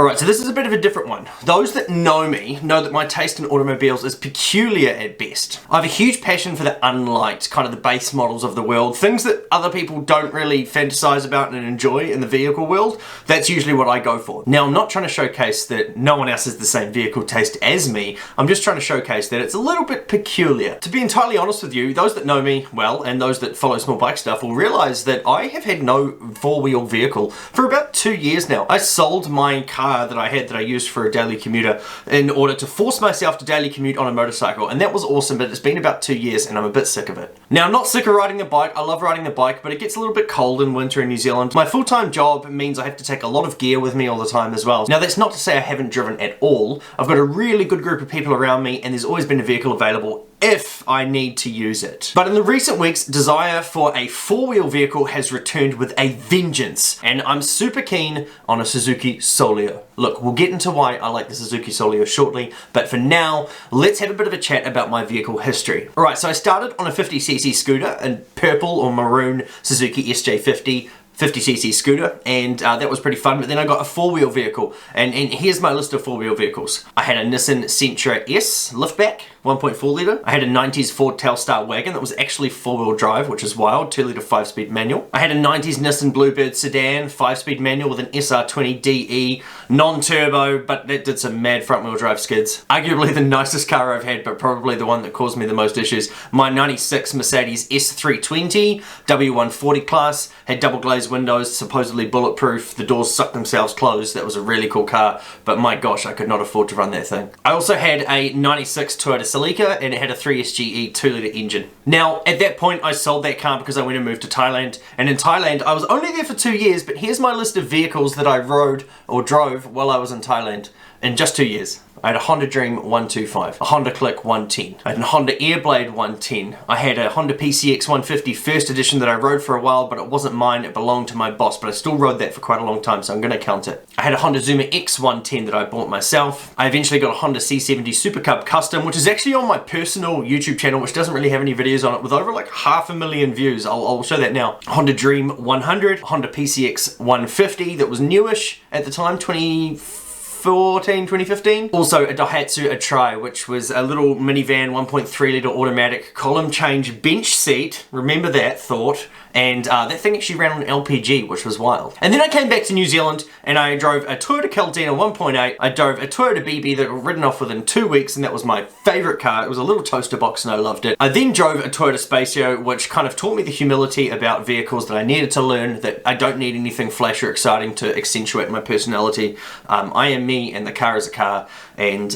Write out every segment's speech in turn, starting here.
Alright, so this is a bit of a different one. Those that know me know that my taste in automobiles is peculiar at best. I have a huge passion for the unliked, kind of the base models of the world, things that other people don't really fantasize about and enjoy in the vehicle world. That's usually what I go for. Now, I'm not trying to showcase that no one else has the same vehicle taste as me. I'm just trying to showcase that it's a little bit peculiar. To be entirely honest with you, those that know me well and those that follow small bike stuff will realize that I have had no four-wheel vehicle for about 2 years now. I sold my car that I had that I used for a daily commuter in order to force myself to daily commute on a motorcycle, and that was awesome, but it's been about 2 years and I'm a bit sick of it. Now, I'm not sick of riding the bike. I love riding the bike, but it gets a little bit cold in winter in New Zealand. My full-time job means I have to take a lot of gear with me all the time as well. Now, that's not to say I haven't driven at all. I've got a really good group of people around me and there's always been a vehicle available if I need to use it. But in the recent weeks, desire for a four-wheel vehicle has returned with a vengeance, and I'm super keen on a Suzuki Solio. Look, we'll get into why I like the Suzuki Solio shortly, but for now, let's have a bit of a chat about my vehicle history. Alright, so I started on a 50cc scooter, a purple or maroon Suzuki SJ50 50cc scooter, and that was pretty fun. But then I got a four-wheel vehicle, and here's my list of four-wheel vehicles. I had a Nissan Sentra S liftback, 1.4 litre. I had a 90s Ford Telstar wagon that was actually four-wheel drive, which is wild, 2 litre 5-speed manual. I had a 90s Nissan Bluebird sedan, 5-speed manual with an SR20DE, non-turbo, but that did some mad front-wheel drive skids. Arguably the nicest car I've had, but probably the one that caused me the most issues. My 96 Mercedes S320, W140 class, had double glazed windows, supposedly bulletproof, the doors sucked themselves closed. That was a really cool car, but my gosh, I could not afford to run that thing. I also had a 96 Toyota Celica, and it had a 3SGE 2-litre engine. Now, at that point, I sold that car because I went and moved to Thailand, and in Thailand, I was only there for 2 years, but here's my list of vehicles that I rode or drove while I was in Thailand in just 2 years. I had a Honda Dream 125, a Honda Click 110, I had a Honda Airblade 110, I had a Honda PCX 150 first edition that I rode for a while, but it wasn't mine, it belonged to my boss, but I still rode that for quite a long time, so I'm going to count it. I had a Honda Zuma X 110 that I bought myself. I eventually got a Honda C70 Super Cub Custom, which is actually on my personal YouTube channel, which doesn't really have any videos on it, with over like 500,000 views. I'll show that now. Honda Dream 100, Honda PCX 150 that was newish at the time, 2015. Also a Daihatsu Atrai, which was a little minivan 1.3 litre automatic column change bench seat, remember that thought, and that thing actually ran on LPG, which was wild. And then I came back to New Zealand and I drove a Toyota Celica 1.8, I drove a Toyota BB that got ridden off within 2 weeks, and that was my favourite car. It was a little toaster box and I loved it. I then drove a Toyota Spacio, which kind of taught me the humility about vehicles that I needed to learn, that I don't need anything flash or exciting to accentuate my personality. I am me and the car is a car, and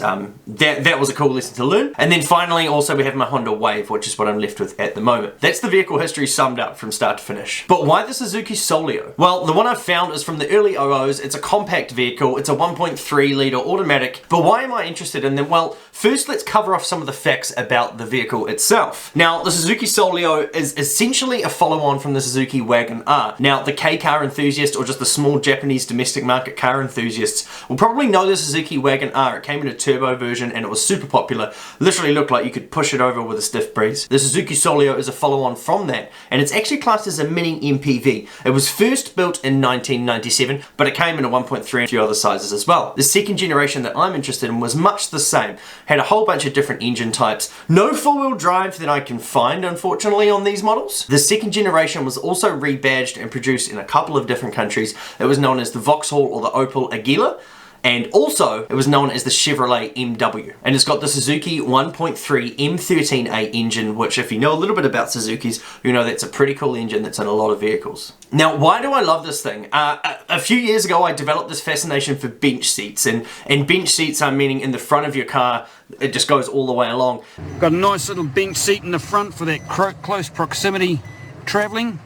that was a cool lesson to learn. And then finally, also we have my Honda Wave, which is what I'm left with at the moment. That's the vehicle history summed up from start to finish. But why the Suzuki Solio? Well, the one I've found is from the early 00s. It's a compact vehicle, it's a 1.3 litre automatic, but why am I interested in them? Well, first let's cover off some of the facts about the vehicle itself. Now, the Suzuki Solio is essentially a follow-on from the Suzuki Wagon R. Now, the K-car enthusiast, or just the small Japanese domestic market car enthusiasts, will probably know the Suzuki Wagon R. It came in a turbo version and it was super popular. Literally looked like you could push it over with a stiff breeze. The Suzuki Solio is a follow-on from that, and it's actually classed as a mini MPV. It was first built in 1997, but it came in a 1.3 and a few other sizes as well. The second generation that I'm interested in was much the same. Had a whole bunch of different engine types. No four-wheel drive that I can find, unfortunately, on these models. The second generation was also rebadged and produced in a couple of different countries. It was known as the Vauxhall or the Opel Agila, and also it was known as the Chevrolet MW. And it's got the Suzuki 1.3 M13A engine, which if you know a little bit about Suzukis, you know that's a pretty cool engine that's in a lot of vehicles. Now, why do I love this thing? A few years ago I developed this fascination for bench seats, and bench seats are meaning in the front of your car, it just goes all the way along. Got a nice little bench seat in the front for that close proximity travelling.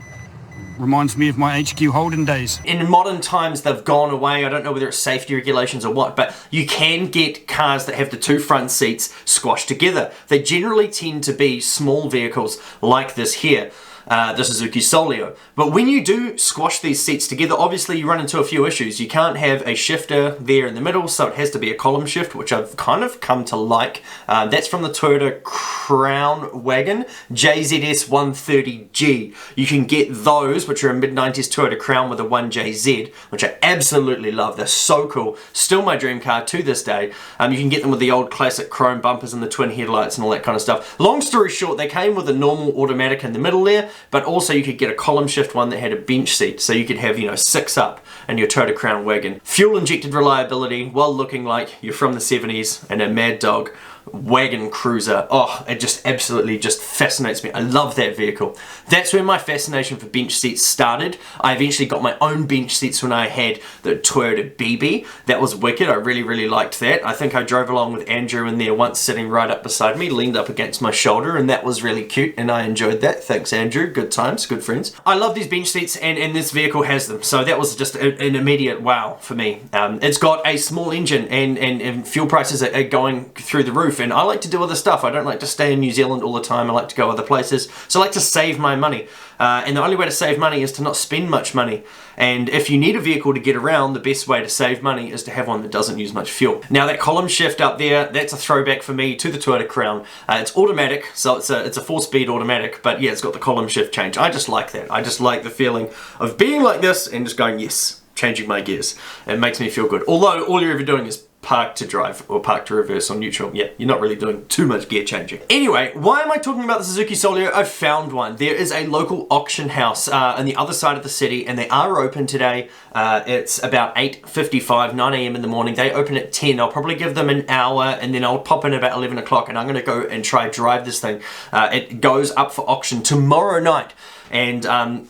Reminds me of my HQ Holden days. In modern times they've gone away. I don't know whether it's safety regulations or what, but you can get cars that have the two front seats squashed together. They generally tend to be small vehicles like this here. the Suzuki Solio. But when you do squash these seats together, obviously you run into a few issues. You can't have a shifter there in the middle, so it has to be a column shift, which I've kind of come to like. That's from the Toyota Crown Wagon, JZS 130G. You can get those, which are a mid-90s Toyota Crown with a 1JZ, which I absolutely love. They're so cool. Still my dream car to this day. You can get them with the old classic chrome bumpers and the twin headlights and all that kind of stuff. Long story short, they came with a normal automatic in the middle there, but also you could get a column shift one that had a bench seat, so you could have, you know, 6 up in your Toyota Crown Wagon. Fuel injected reliability while looking like you're from the 70s and a Mad Dog wagon cruiser. Oh, it just absolutely just fascinates me. I love that vehicle. That's where my fascination for bench seats started. I eventually got my own bench seats when I had the Toyota BB. That was wicked. I really liked that. I think I drove along with Andrew in there once, sitting right up beside me, leaned up against my shoulder, and that was really cute, and I enjoyed that. Thanks, Andrew. Good times, good friends. I love these bench seats, and this vehicle has them, so that was just an immediate wow for me. It's got a small engine, and fuel prices are going through the roof, and I like to do other stuff. I don't like to stay in New Zealand all the time. I like to go other places. So I like to save my money. And the only way to save money is to not spend much money. And if you need a vehicle to get around, the best way to save money is to have one that doesn't use much fuel. Now that column shift up there, that's a throwback for me to the Toyota Crown. It's automatic, so it's a 4-speed automatic, but yeah, it's got the column shift change. I just like that. I just like the feeling of being like this and just going, yes, changing my gears. It makes me feel good. Although all you're ever doing is park to drive or park to reverse or neutral. Yeah, you're not really doing too much gear changing. Anyway, why am I talking about the Suzuki Solio? I found one. There is a local auction house on the other side of the city, and they are open today. It's about 8:55, 9 a.m. in the morning. They open at 10. I'll probably give them an hour, and then I'll pop in about 11 o'clock, and I'm going to go and try drive this thing. It goes up for auction tomorrow night, and I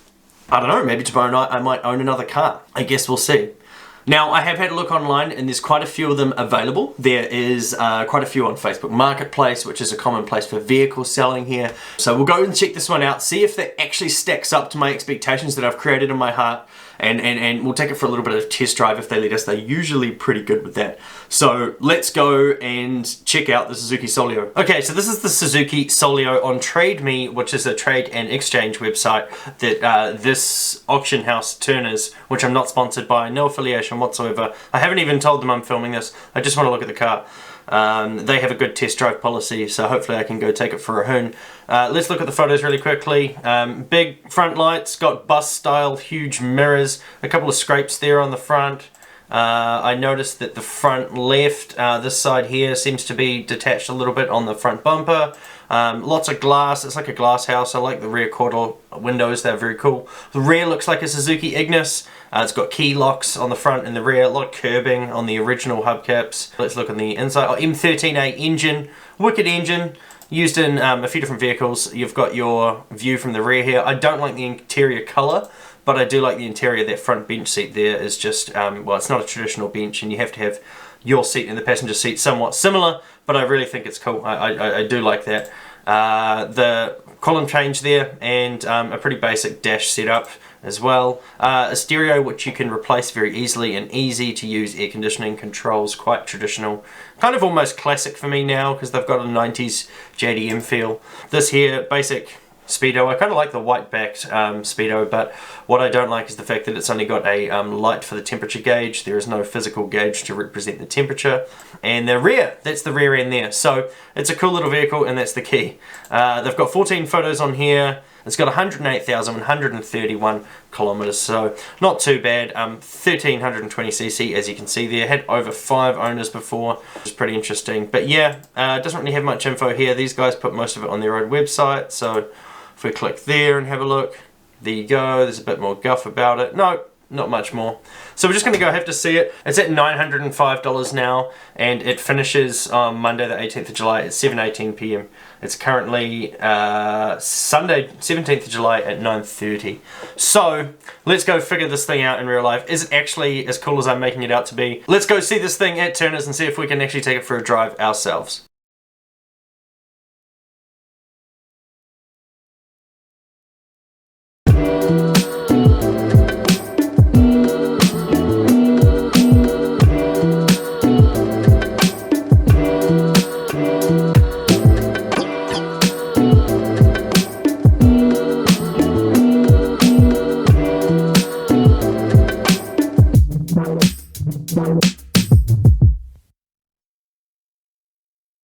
don't know, maybe tomorrow night I might own another car. I guess we'll see. Now, I have had a look online, and there's quite a few of them available. There is quite a few on Facebook Marketplace, which is a common place for vehicle selling here. So we'll go and check this one out, see if that actually stacks up to my expectations that I've created in my heart, and we'll take it for a little bit of a test drive if they let us. They're usually pretty good with that. So let's go and check out the Suzuki Solio. Okay, so this is the Suzuki Solio on Trade Me, which is a trade and exchange website that this auction house Turners, which I'm not sponsored by, no affiliation whatsoever. I haven't even told them I'm filming this. I just want to look at the car. They have a good test drive policy, so hopefully I can go take it for a hoon. Let's look at the photos really quickly. Big front lights, got bus style, huge mirrors, a couple of scrapes there on the front. I noticed that the front left, this side here, seems to be detached a little bit on the front bumper. Lots of glass. It's like a glass house. I like the rear quarter windows. They're very cool. The rear looks like a Suzuki Ignis. It's got key locks on the front and the rear. A lot of curbing on the original hubcaps. Let's look on the inside. Oh, M13A engine. Wicked engine. Used in a few different vehicles. You've got your view from the rear here. I don't like the interior colour, but I do like the interior. That front bench seat there is just, well, it's not a traditional bench, and you have to have your seat and the passenger seat somewhat similar, but I really think it's cool. I do like that. The column change there, and a pretty basic dash setup as well. A stereo which you can replace very easily, and easy to use air conditioning controls, quite traditional. Kind of almost classic for me now because they've got a 90s JDM feel. This here, basic Speedo. I kind of like the white-backed Speedo, but what I don't like is the fact that it's only got a light for the temperature gauge. There is no physical gauge to represent the temperature. And the rear, that's the rear end there. So it's a cool little vehicle, and that's the key. They've got 14 photos on here. It's got 108,131 kilometers, so not too bad. 1320cc, as you can see there. Had over 5 owners before, which is pretty interesting. But yeah, doesn't really have much info here. These guys put most of it on their own website, so if we click there and have a look, there you go. There's a bit more guff about it. No, not much more. So we're just going to go have to see it. It's at $905 now, and it finishes on Monday the 18th of July at 7:18 p.m. It's currently Sunday 17th of July at 9:30. So let's go figure this thing out in real life. Is it actually as cool as I'm making it out to be? Let's go see this thing at Turner's and see if we can actually take it for a drive ourselves.